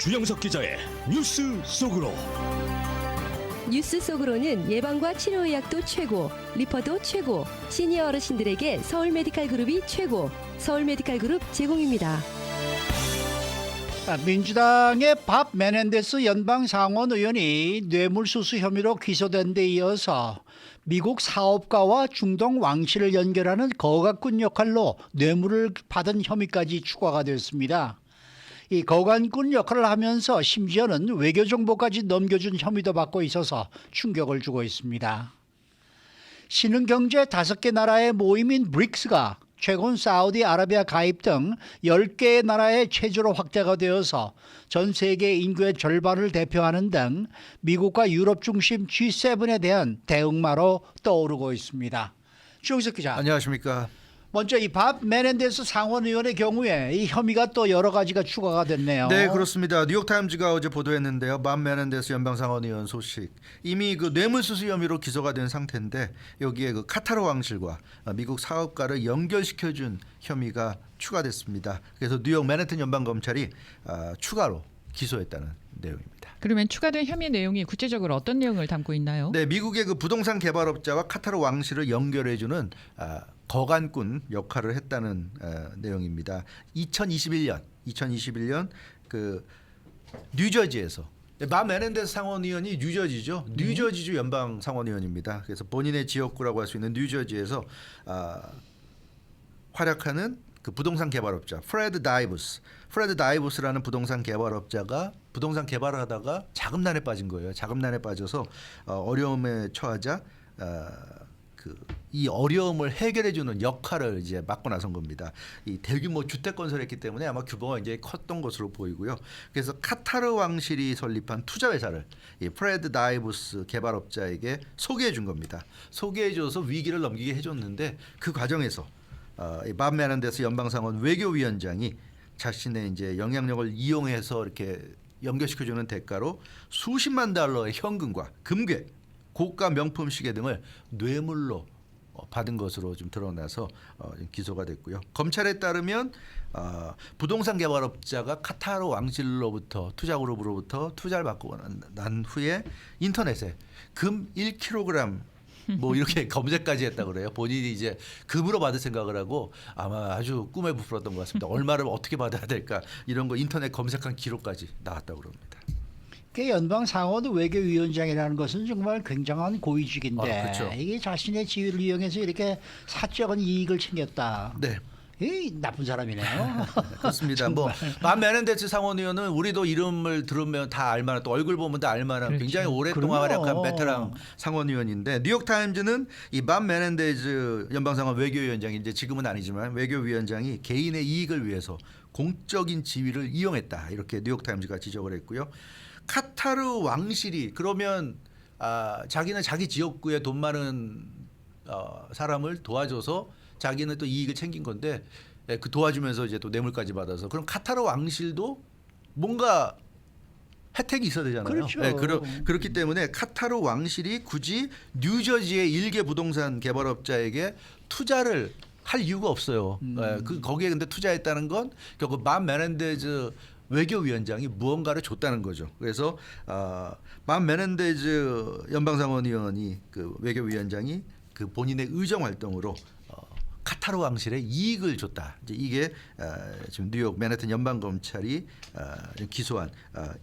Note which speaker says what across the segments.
Speaker 1: 주영석 기자의 뉴스 속으로.
Speaker 2: 뉴스 속으로는 예방과 치료의학도 최고, 리퍼도 최고, 시니어 어르신들에게 서울 메디칼 그룹이 최고, 서울 메디칼 그룹 제공입니다.
Speaker 3: 민주당의 밥 메넨데스 연방 상원 의원이 뇌물수수 혐의로 기소된 데 이어서 미국 사업가와 중동 왕실을 연결하는 거각군 역할로 뇌물을 받은 혐의까지 추가가 됐습니다. 이 거각군 역할을 하면서 심지어는 외교 정보까지 넘겨준 혐의도 받고 있어서 충격을 주고 있습니다. 신흥경제 5개 나라의 모임인 브릭스가 최근 사우디아라비아 가입 등 10개의 나라의 체제로 확대가 되어서 전 세계 인구의 절반을 대표하는 등 미국과 유럽 중심 G7에 대한 대응마로 떠오르고 있습니다. 주영석 기자.
Speaker 4: 안녕하십니까.
Speaker 3: 먼저 이 밥 메넨데스 상원 의원의 경우에 이 혐의가 또 여러 가지가 추가가 됐네요.
Speaker 4: 네, 그렇습니다. 뉴욕타임즈가 어제 보도했는데요. 밥 메넨데스 연방상원의원 소식. 이미 그 뇌물수수 혐의로 기소가 된 상태인데 여기에 그 카타르 왕실과 미국 사업가를 연결시켜준 혐의가 추가됐습니다. 그래서 뉴욕 맨해튼 연방검찰이 추가로 기소했다는 내용입니다.
Speaker 5: 그러면 추가된 혐의 내용이 구체적으로 어떤 내용을 담고 있나요?
Speaker 4: 네, 미국의 그 부동산 개발업자와 카타르 왕실을 연결해주는 거간꾼 역할을 했다는 내용입니다. 2021년 그 뉴저지에서 밥 메넨데스 상원의원이 뉴저지죠. 뉴저지주 연방 상원의원입니다. 그래서 본인의 지역구라고 할 수 있는 뉴저지에서 활약하는 그 부동산 개발업자 프레드 다이부스라는 부동산 개발업자가 부동산 개발을 하다가 자금난에 빠진 거예요. 자금난에 빠져서 어려움에 처하자 이 어려움을 해결해주는 역할을 이제 맡고 나선 겁니다. 이 대규모 주택 건설했기 때문에 아마 규모가 이제 컸던 것으로 보이고요. 그래서 카타르 왕실이 설립한 투자 회사를 이 프레드 다이부스 개발업자에게 소개해 준 겁니다. 소개해줘서 위기를 넘기게 해줬는데 그 과정에서 밥 메넨데스 연방상원 외교위원장이 자신의 이제 영향력을 이용해서 이렇게 연결시켜주는 대가로 수십만 달러의 현금과 금괴, 고가 명품 시계 등을 뇌물로 받은 것으로 좀 드러나서 기소가 됐고요. 검찰에 따르면 부동산 개발업자가 카타르 왕실로부터 투자그룹으로부터 투자를 받고 난 후에 인터넷에 금 1kg 뭐 이렇게 검색까지 했다 그래요. 본인이 이제 금으로 받을 생각을 하고 아마 아주 꿈에 부풀었던 것 같습니다. 얼마를 어떻게 받아야 될까 이런 거 인터넷 검색한 기록까지 나왔다고 그럽니다.
Speaker 3: 연방 상원 외교위원장이라는 것은 정말 굉장한 고위직인데
Speaker 4: 그렇죠.
Speaker 3: 이게 자신의 지위를 이용해서 이렇게 사적인 이익을 챙겼다.
Speaker 4: 네.
Speaker 3: 이 나쁜 사람이네요.
Speaker 4: 그렇습니다. 밥 메넨데스 상원의원은 우리도 이름을 들으면 다 알만한 또 얼굴 보면 다 알만한
Speaker 5: 그렇죠.
Speaker 4: 굉장히 오랫동안 활약한 베테랑 상원의원인데 뉴욕타임즈는 이 밥 메넨데스 연방상원 외교위원장이 이제 지금은 아니지만 외교위원장이 개인의 이익을 위해서 공적인 지위를 이용했다 이렇게 뉴욕타임즈가 지적을 했고요. 카타르 왕실이 그러면 자기는 자기 지역구에 돈 많은 사람을 도와줘서 자기는 또 이익을 챙긴 건데 그 도와주면서 이제 또 뇌물까지 받아서 그럼 카타르 왕실도 뭔가 혜택이 있어야 되잖아요.
Speaker 3: 그렇죠.
Speaker 4: 네, 그렇기 때문에 카타르 왕실이 굳이 뉴저지의 일개 부동산 개발업자에게 투자를 할 이유가 없어요. 거기에 근데 투자했다는 건 결국 밥 메넨데즈 외교위원장이 무언가를 줬다는 거죠. 그래서 밥 메넨데즈 연방상원의원이 그 외교위원장이 그 본인의 의정 활동으로 카타르 왕실에 이익을 줬다. 이제 이게 지금 뉴욕 맨해튼 연방검찰이 기소한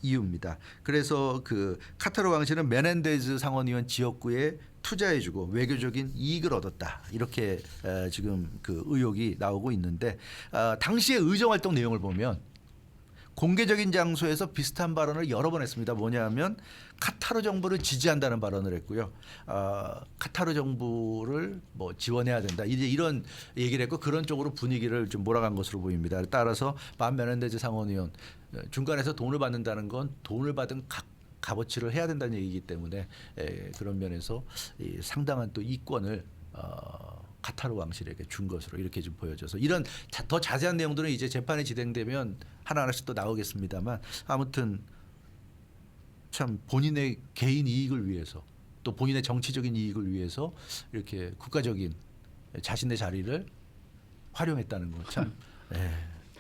Speaker 4: 이유입니다. 그래서 그 카타르 왕실은 메넨데즈 상원의원 지역구에 투자해주고 외교적인 이익을 얻었다. 이렇게 지금 그 의혹이 나오고 있는데 당시의 의정활동 내용을 보면 공개적인 장소에서 비슷한 발언을 여러 번 했습니다. 뭐냐면 카타르 정부를 지지한다는 발언을 했고요. 카타르 정부를 뭐 지원해야 된다. 이제 이런 얘기를 했고 그런 쪽으로 분위기를 좀 몰아간 것으로 보입니다. 따라서 밥 메넨데즈 상원의원 중간에서 돈을 받는다는 건 돈을 받은 값어치를 해야 된다는 얘기이기 때문에 그런 면에서 상당한 또 이권을 카타르 왕실에게 준 것으로 이렇게 좀 보여져서 이런 더 자세한 내용들은 이제 재판이 진행되면 하나하나씩 또 나오겠습니다만 아무튼 참 본인의 개인 이익을 위해서 또 본인의 정치적인 이익을 위해서 이렇게 국가적인 자신의 자리를 활용했다는 거 참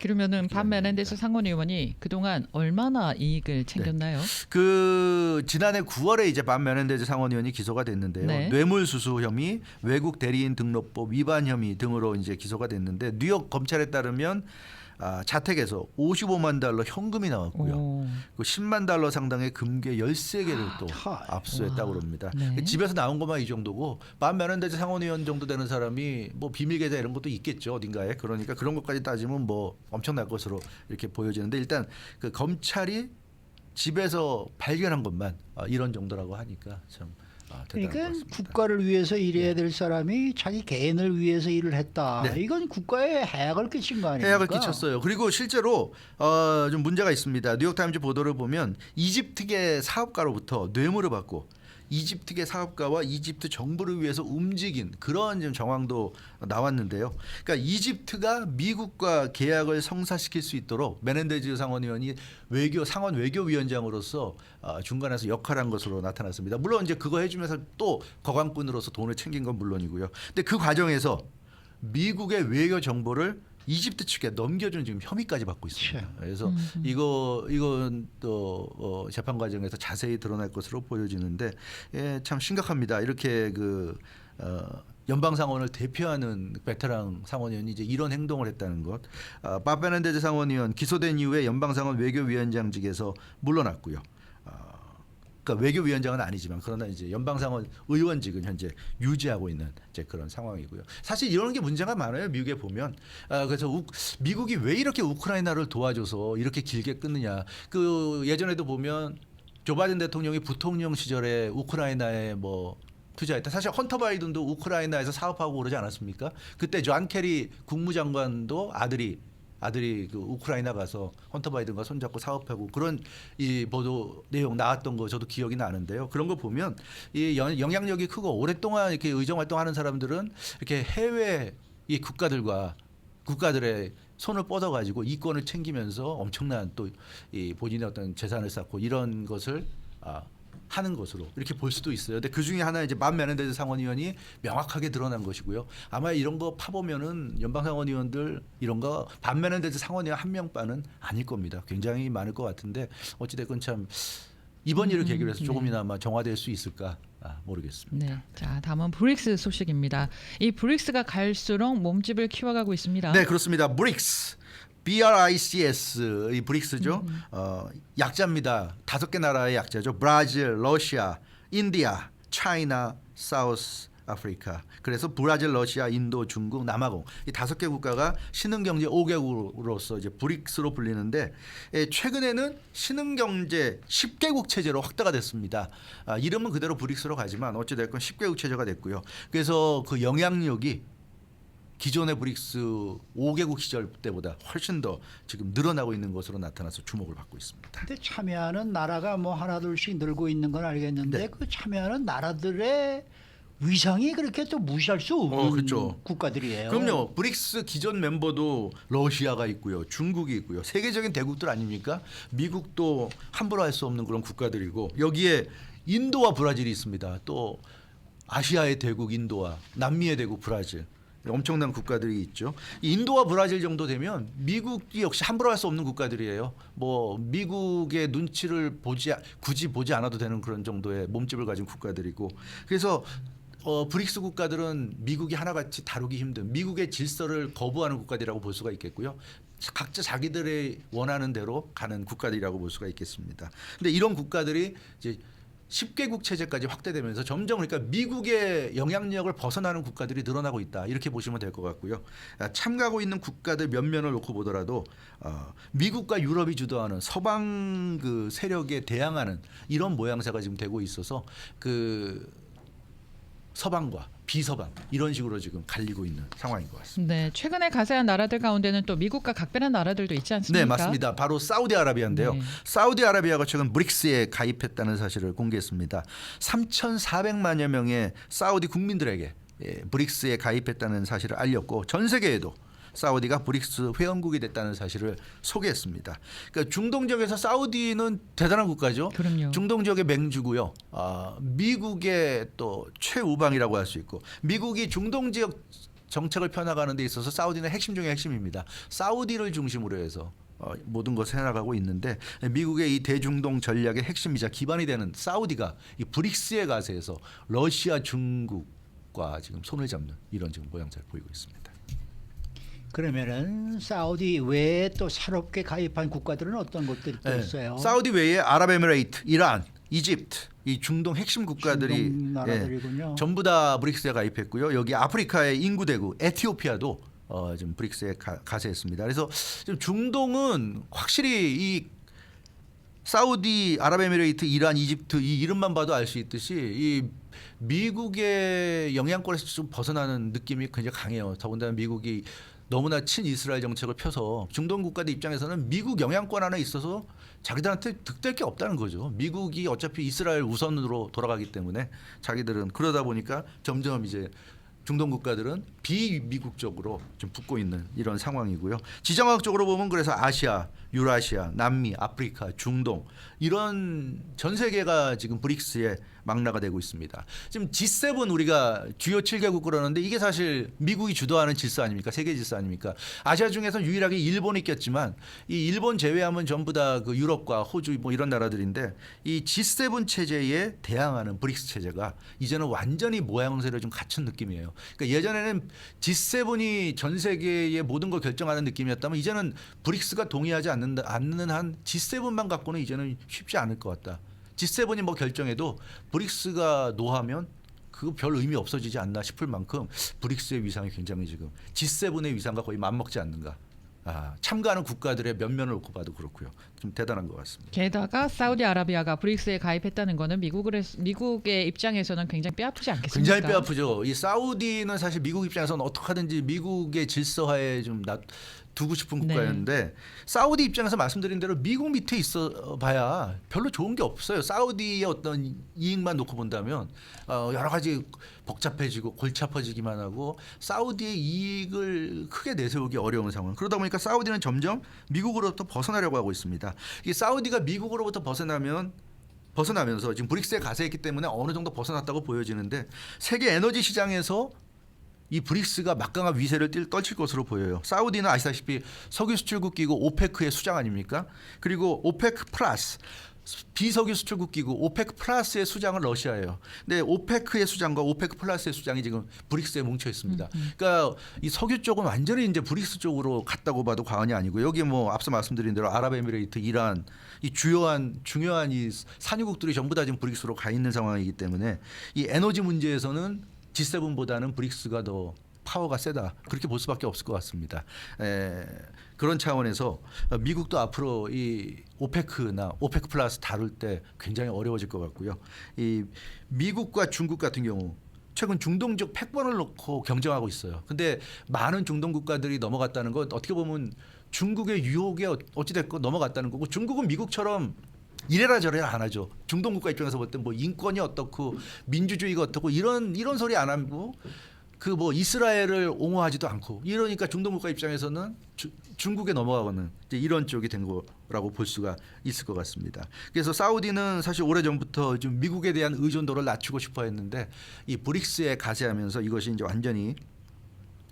Speaker 5: 그러면은 밥 메넨데스 상원 의원이 그동안 얼마나 이익을 챙겼나요?
Speaker 4: 그 지난해 9월에 이제 밥 메넨데즈 상원의원이 기소가 됐는데요.
Speaker 5: 네.
Speaker 4: 뇌물수수 혐의, 외국 대리인 등록법 위반 혐의 등으로 이제 기소가 됐는데 뉴욕 검찰에 따르면 자택에서 55만 달러 현금이 나왔고요.
Speaker 5: 오.
Speaker 4: 그 10만 달러 상당의 금괴 13개를 또
Speaker 3: 하.
Speaker 4: 압수했다고 그럽니다.
Speaker 5: 네.
Speaker 4: 집에서 나온 것만 이 정도고 밥 메넨데즈 상원의원 정도 되는 사람이 뭐 비밀 계좌 이런 것도 있겠죠 어딘가에. 그러니까 그런 것까지 따지면 뭐 엄청날 것으로 이렇게 보여지는데 일단 그 검찰이 집에서 발견한 것만 이런 정도라고 하니까 참 대단한 것
Speaker 3: 그러니까
Speaker 4: 같습니다.
Speaker 3: 국가를 위해서 일해야 될 사람이 자기 개인을 위해서 일을 했다.
Speaker 4: 네.
Speaker 3: 이건 국가에 해악을 끼친 거 아닙니까?
Speaker 4: 해악을 끼쳤어요. 그리고 실제로 좀 문제가 있습니다. 뉴욕타임즈 보도를 보면 이집트계 사업가로부터 뇌물을 받고 이집트계 사업가와 이집트 정부를 위해서 움직인 그런 좀 정황도 나왔는데요. 그러니까 이집트가 미국과 계약을 성사시킬 수 있도록 메넨데즈 상원의원이 상원 외교위원장으로서 중간에서 역할한 것으로 나타났습니다. 물론 이제 그거 해주면서 또 거강꾼으로서 돈을 챙긴 건 물론이고요. 근데 그 과정에서 미국의 외교 정보를 이집트 측에 넘겨준 지금 혐의까지 받고 있습니다. 그래서 이건 또 재판 과정에서 자세히 드러날 것으로 보여지는데 참 심각합니다. 이렇게 연방 상원을 대표하는 베테랑 상원의원이 이제 이런 행동을 했다는 것. 밥 메넨데즈 상원의원 기소된 이후에 연방 상원 외교위원장직에서 물러났고요. 그러니까 외교위원장은 아니지만 그러나 이제 연방상원 의원직은 현재 유지하고 있는 이제 그런 상황이고요. 사실 이런 게 문제가 많아요. 미국에 보면 그래서 미국이 왜 이렇게 우크라이나를 도와줘서 이렇게 길게 끊느냐. 그 예전에도 보면 조 바이든 대통령이 부통령 시절에 우크라이나에 뭐 투자했다. 사실 헌터 바이든도 우크라이나에서 사업하고 그러지 않았습니까? 그때 존 케리 국무장관도 아들이 그 우크라이나 가서 헌터 바이든과 손잡고 사업하고 그런 이 보도 내용 나왔던 거 저도 기억이 나는데요. 그런 거 보면 이 영향력이 크고 오랫동안 이렇게 의정 활동하는 사람들은 이렇게 해외 이 국가들의 손을 뻗어가지고 이권을 챙기면서 엄청난 또 이 본인의 어떤 재산을 쌓고 이런 것을 하는 것으로 이렇게 볼 수도 있어요. 근데 그 중에 하나 이제 밥 메넨데즈 상원의원이 명확하게 드러난 것이고요. 아마 이런 거 파보면은 연방 상원의원들 이런 거 밥 메넨데즈 상원의원 한 명만은 아닐 겁니다. 굉장히 많을 것 같은데 어찌됐건 참 이번 일을 계기로 해서 조금이나마 정화될 수 있을까 모르겠습니다.
Speaker 5: 네. 자, 다음은 브릭스 소식입니다. 이 브릭스가 갈수록 몸집을 키워가고 있습니다.
Speaker 4: 네, 그렇습니다. BRICS 이 브릭스죠. 약자입니다. 5개 나라의 약자죠. 브라질, 러시아, 인디아, 차이나, 사우스 아프리카. 그래서 브라질, 러시아, 인도, 중국, 남아공 이 5개 국가가 신흥경제 5개국으로서 이제 브릭스로 불리는데 최근에는 신흥경제 10개국 체제로 확대가 됐습니다. 이름은 그대로 브릭스로 가지만 어찌 됐건 10개국 체제가 됐고요. 그래서 그 영향력이 기존의 브릭스 5개국 시절 때보다 훨씬 더 지금 늘어나고 있는 것으로 나타나서 주목을 받고 있습니다.
Speaker 3: 근데 참여하는 나라가 뭐 하나둘씩 늘고 있는 건 알겠는데
Speaker 4: 네.
Speaker 3: 그 참여하는 나라들의 위상이 그렇게 또 무시할 수 없는
Speaker 4: 그렇죠.
Speaker 3: 국가들이에요.
Speaker 4: 그럼요. 브릭스 기존 멤버도 러시아가 있고요. 중국이 있고요. 세계적인 대국들 아닙니까? 미국도 함부로 할 수 없는 그런 국가들이고 여기에 인도와 브라질이 있습니다. 또 아시아의 대국 인도와 남미의 대국 브라질. 엄청난 국가들이 있죠. 인도와 브라질 정도 되면 미국이 역시 함부로 할 수 없는 국가들이에요. 뭐 미국의 눈치를 굳이 보지 않아도 되는 그런 정도의 몸집을 가진 국가들이고 그래서 브릭스 국가들은 미국이 하나같이 다루기 힘든 미국의 질서를 거부하는 국가들이라고 볼 수가 있겠고요. 각자 자기들의 원하는 대로 가는 국가들이라고 볼 수가 있겠습니다. 근데 이런 국가들이 이제 10개국 체제까지 확대되면서 점점 그러니까 미국의 영향력을 벗어나는 국가들이 늘어나고 있다 이렇게 보시면 될 것 같고요. 참가하고 있는 국가들 몇 면을 놓고 보더라도 미국과 유럽이 주도하는 서방 그 세력에 대항하는 이런 모양새가 지금 되고 있어서 그 서방과 비서방 이런 식으로 지금 갈리고 있는 상황인 것 같습니다.
Speaker 5: 네, 최근에 가세한 나라들 가운데는 또 미국과 각별한 나라들도 있지 않습니까?
Speaker 4: 네, 맞습니다. 바로 사우디아라비아인데요.
Speaker 5: 네.
Speaker 4: 사우디아라비아가 최근 브릭스에 가입했다는 사실을 공개했습니다. 3,400만여 명의 사우디 국민들에게 브릭스에 가입했다는 사실을 알렸고 전 세계에도 사우디가 브릭스 회원국이 됐다는 사실을 소개했습니다. 그러니까 중동 지역에서 사우디는 대단한 국가죠.
Speaker 5: 그럼요.
Speaker 4: 중동 지역의 맹주고요. 미국의 또 최우방이라고 할 수 있고 미국이 중동 지역 정책을 펴나가는 데 있어서 사우디는 핵심 중에 핵심입니다. 사우디를 중심으로 해서 모든 것을 해나가고 있는데 미국의 이 대중동 전략의 핵심이자 기반이 되는 사우디가 이 브릭스의 가세에서 러시아, 중국과 지금 손을 잡는 이런 지금 모양새를 보이고 있습니다.
Speaker 3: 그러면은 사우디 외에 또 새롭게 가입한 국가들은 어떤 것들이 또 있어요?
Speaker 4: 사우디 외에 아랍에미레이트, 이란, 이집트 이 중동 핵심 국가들이
Speaker 3: 중동 나라들이군요.
Speaker 4: 전부 다 브릭스에 가입했고요. 여기 아프리카의 인구 대국 에티오피아도 지금 브릭스에 가세했습니다. 그래서 지금 중동은 확실히 이 사우디, 아랍에미레이트, 이란, 이집트 이 이름만 봐도 알 수 있듯이 이 미국의 영향권에서 좀 벗어나는 느낌이 굉장히 강해요. 더군다나 미국이 너무나 친이스라엘 정책을 펴서 중동 국가들 입장에서는 미국 영향권 안에 있어서 자기들한테 득될 게 없다는 거죠. 미국이 어차피 이스라엘 우선으로 돌아가기 때문에 자기들은 그러다 보니까 점점 이제 중동 국가들은 비미국적으로 좀 붙고 있는 이런 상황이고요. 지정학적으로 보면 그래서 아시아, 유라시아, 남미, 아프리카, 중동 이런 전 세계가 지금 브릭스의 망라가 되고 있습니다. 지금 G7 우리가 주요 7개국 그러는데 이게 사실 미국이 주도하는 질서 아닙니까? 세계 질서 아닙니까? 아시아 중에서 유일하게 일본이 꼈지만 이 일본 제외하면 전부 다 그 유럽과 호주 뭐 이런 나라들인데 이 G7 체제에 대항하는 브릭스 체제가 이제는 완전히 모양새를 좀 갖춘 느낌이에요. 그러니까 예전에는 G7이 전 세계의 모든 걸 결정하는 느낌이었다면 이제는 브릭스가 동의하지 않는 한 G7만 갖고는 이제는 쉽지 않을 것 같다. G7이 뭐 결정해도 브릭스가 노하면 그거 별 의미 없어지지 않나 싶을 만큼 브릭스의 위상이 굉장히 지금 G7의 위상과 거의 맞먹지 않는가. 참가하는 국가들의 면면을 놓고 봐도 그렇고요. 좀 대단한 것 같습니다.
Speaker 5: 게다가 사우디아라비아가 브릭스에 가입했다는 거는 미국의 입장에서는 굉장히 뼈아프지 않겠습니까?
Speaker 4: 굉장히 뼈아프죠. 이 사우디는 사실 미국 입장에서는 어떻게 하든지 미국의 질서하에 좀 두고 싶은 국가였는데 사우디 입장에서 말씀드린 대로 미국 밑에 있어 봐야 별로 좋은 게 없어요. 사우디의 어떤 이익만 놓고 본다면 여러 가지 복잡해지고 골치 아파지기만 하고 사우디의 이익을 크게 내세우기 어려운 상황. 그러다 보니까 사우디는 점점 미국으로부터 벗어나려고 하고 있습니다. 이 사우디가 미국으로부터 벗어나면서 지금 브릭스에 가세했기 때문에 어느 정도 벗어났다고 보여지는데 세계 에너지 시장에서 이 브릭스가 막강한 위세를 떨칠 것으로 보여요. 사우디는 아시다시피 석유 수출국 기구 오페크의 수장 아닙니까? 그리고 오페크 플러스 비석유 수출국 기구 오페크 플러스의 수장은 러시아예요. 근데 오페크의 수장과 오페크 플러스의 수장이 지금 브릭스에 뭉쳐 있습니다. 그러니까 이 석유 쪽은 완전히 이제 브릭스 쪽으로 갔다고 봐도 과언이 아니고 여기 뭐 앞서 말씀드린 대로 아랍에미레이트, 이란 이 중요한 이 산유국들이 전부 다 지금 브릭스로 가 있는 상황이기 때문에 이 에너지 문제에서는 G7보다는 브릭스가 더 파워가 세다. 그렇게 볼 수밖에 없을 것 같습니다. 그런 차원에서 미국도 앞으로 이 오페크나 오페크 플러스 다룰 때 굉장히 어려워질 것 같고요. 이 미국과 중국 같은 경우 최근 중동적 패권을 놓고 경쟁하고 있어요. 근데 많은 중동 국가들이 넘어갔다는 건 어떻게 보면 중국의 유혹에 어찌됐건 넘어갔다는 거고 중국은 미국처럼 이래라 저래라 안 하죠. 중동 국가 입장에서 볼 때 뭐 인권이 어떻고 민주주의가 어떻고 이런 소리 안 하고 그 뭐 이스라엘을 옹호하지도 않고 이러니까 중동 국가 입장에서는 중국에 넘어가고는 이제 이런 쪽이 된 거라고 볼 수가 있을 것 같습니다. 그래서 사우디는 사실 오래전부터 좀 미국에 대한 의존도를 낮추고 싶어 했는데 이 브릭스에 가세하면서 이것이 이제 완전히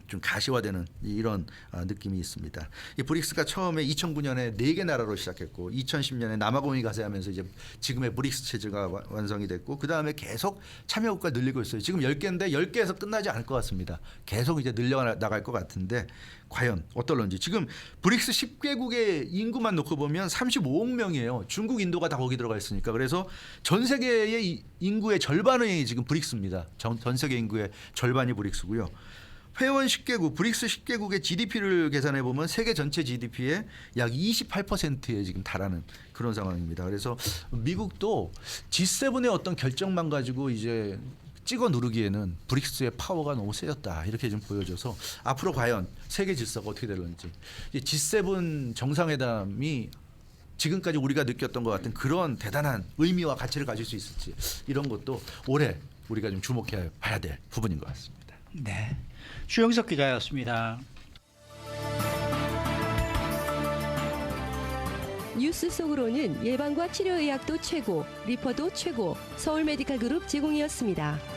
Speaker 4: 좀 가시화되는 이런 느낌이 있습니다. 이 브릭스가 처음에 2009년에 4개 나라로 시작했고 2010년에 남아공이 가세하면서 이제 지금의 브릭스 체제가 완성이 됐고 그 다음에 계속 참여국가 늘리고 있어요. 지금 10개인데 10개에서 끝나지 않을 것 같습니다. 계속 이제 늘려나갈 것 같은데 과연 어떨런지. 지금 브릭스 10개국의 인구만 놓고 보면 35억 명이에요. 중국, 인도가 다 거기 들어가 있으니까. 그래서 전 세계의 인구의 절반이 지금 브릭스입니다. 전 세계 인구의 절반이 브릭스고요. 회원 10개국, 브릭스 10개국의 GDP를 계산해 보면 세계 전체 GDP의 약 28%에 지금 달하는 그런 상황입니다. 그래서 미국도 G7의 어떤 결정만 가지고 이제 찍어 누르기에는 브릭스의 파워가 너무 세졌다 이렇게 좀 보여져서 앞으로 과연 세계 질서가 어떻게 될런지 G7 정상회담이 지금까지 우리가 느꼈던 것 같은 그런 대단한 의미와 가치를 가질 수 있을지 이런 것도 올해 우리가 좀 주목해 봐야 될 부분인 것 같습니다.
Speaker 3: 네, 주영석 기자였습니다.
Speaker 2: 뉴스 속으로는 예방과 치료의학도 최고, 리퍼도 최고, 서울 메디칼 그룹 제공이었습니다.